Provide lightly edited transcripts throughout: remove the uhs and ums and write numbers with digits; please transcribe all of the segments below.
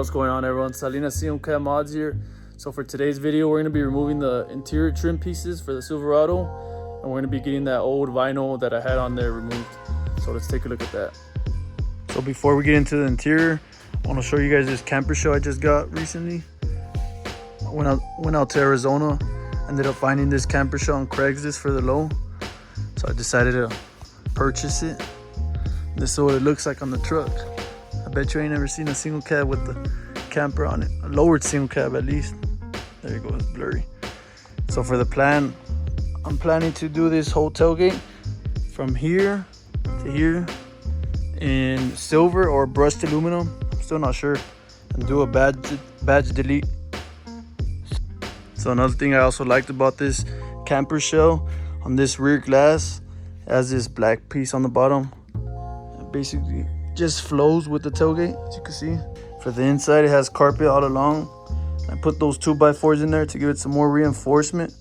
What's going on, everyone? Salinas MODZ here. So for today's video, we're going to be removing the interior trim pieces for the Silverado, and we're going to be getting that old vinyl that I had on there removed. So let's take a look at that. So before we get into the interior, I want to show you guys this camper shell I just got recently. I went out to Arizona, ended up finding this camper shell on Craigslist for the low, so I decided to purchase it. This is what it looks like on the truck. I bet you ain't never seen a single cab with the camper on it. A lowered single cab at least. There you go, it's blurry. So for the plan, I'm planning to do this whole tailgate from here to here in silver or brushed aluminum. I'm still not sure. And do a badge delete. So another thing I also liked about this camper shell, on this rear glass, it has this black piece on the bottom. It basically just flows with the tailgate, as you can see. For the inside, it has carpet all along. I put those 2x4s in there to give it some more reinforcement,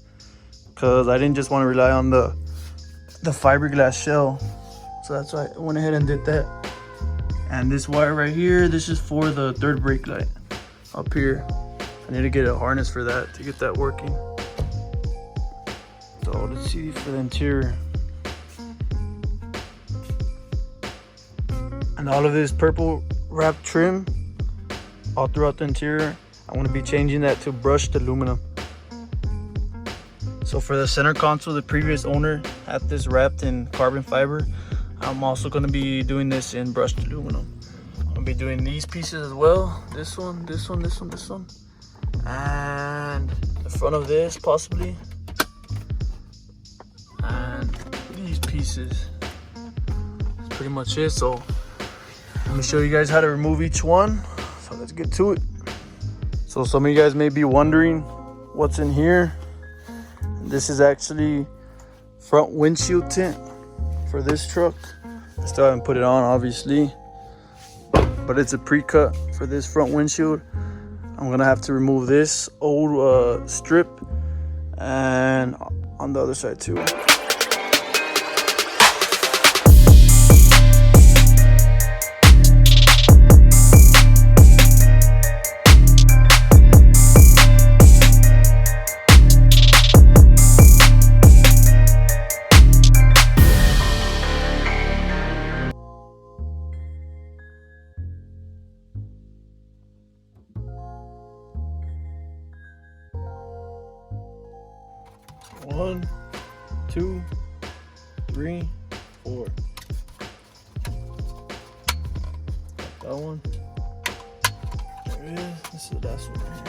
because I didn't just want to rely on the fiberglass shell. So that's why I went ahead and did that. And this wire right here, this is for the third brake light up here. I need to get a harness for that to get that working. So let's see for the interior. And all of this purple wrap trim all throughout the interior, I want to be changing that to brushed aluminum. So for the center console, the previous owner had this wrapped in carbon fiber. I'm also going to be doing this in brushed aluminum. I'll be doing these pieces as well. This one, this one, this one, this one. And the front of this possibly. And these pieces. That's pretty much it. So let me show you guys how to remove each one. So let's get to it. So some of you guys may be wondering what's in here. This is actually front windshield tint for this truck. I still haven't put it on, obviously, but it's a pre-cut for this front windshield. I'm gonna have to remove this old strip, and on the other side too. One, two, three, four. Got that one. There it is. This is the last one right here.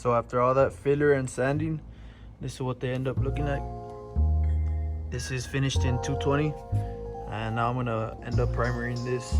So after all that filler and sanding, this is what they end up looking like. This is finished in 220, and now I'm gonna end up primering this.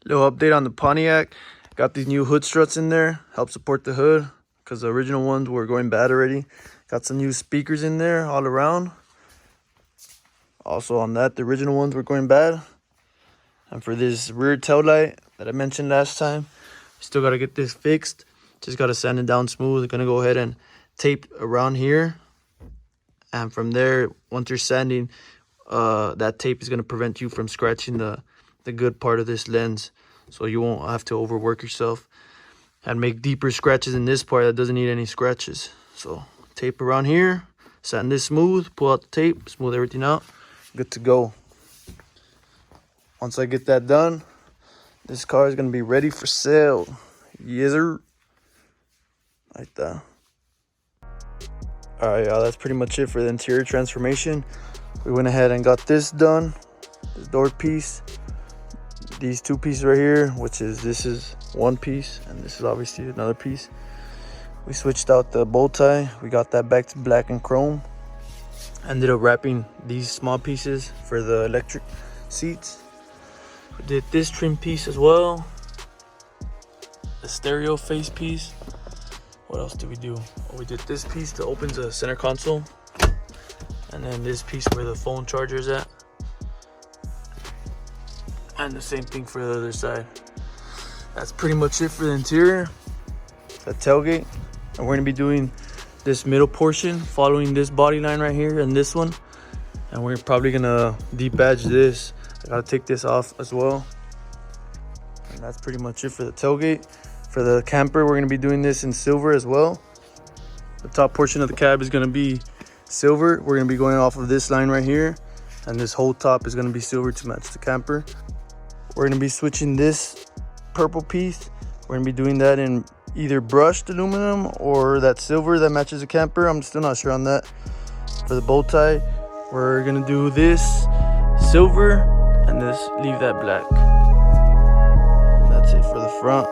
Little update on the Pontiac. Got these new hood struts in there, help support the hood, because the original ones were going bad already. Got some new speakers in there all around. Also on that, the original ones were going bad. And for this rear tail light that I mentioned last time, still got to get this fixed. Just got to sand it down smooth. Gonna go ahead and tape around here. And from there, once you're sanding, that tape is gonna prevent you from scratching the good part of this lens, so you won't have to overwork yourself and make deeper scratches in this part that doesn't need any scratches. So tape around here, sand this smooth, pull out the tape, smooth everything out, good to go. Once I get that done, this car is gonna be ready for sale. Yes sir. Like that. All right, y'all, that's pretty much it for the interior transformation. We went ahead and got this done, this door piece, these two pieces right here, which is, this is one piece and this is obviously another piece. We switched out the bow tie, we got that back to black and chrome. Ended up wrapping these small pieces for the electric seats. We did this trim piece as well, the stereo face piece. What else did we do? Oh, we did this piece that opens the center console, and then this piece where the phone charger is at, and the same thing for the other side. That's pretty much it for the interior. The tailgate, and we're gonna be doing this middle portion following this body line right here and this one, and we're probably gonna debadge this. I gotta take this off as well. And that's pretty much it for the tailgate. For the camper, we're gonna be doing this in silver as well. The top portion of the cab is gonna be silver. We're gonna be going off of this line right here, and this whole top is gonna be silver to match the camper. We're gonna be switching this purple piece. We're gonna be doing that in either brushed aluminum or that silver that matches the camper. I'm still not sure on that. For the bow tie, we're gonna do this silver and this, leave that black. And that's it for the front.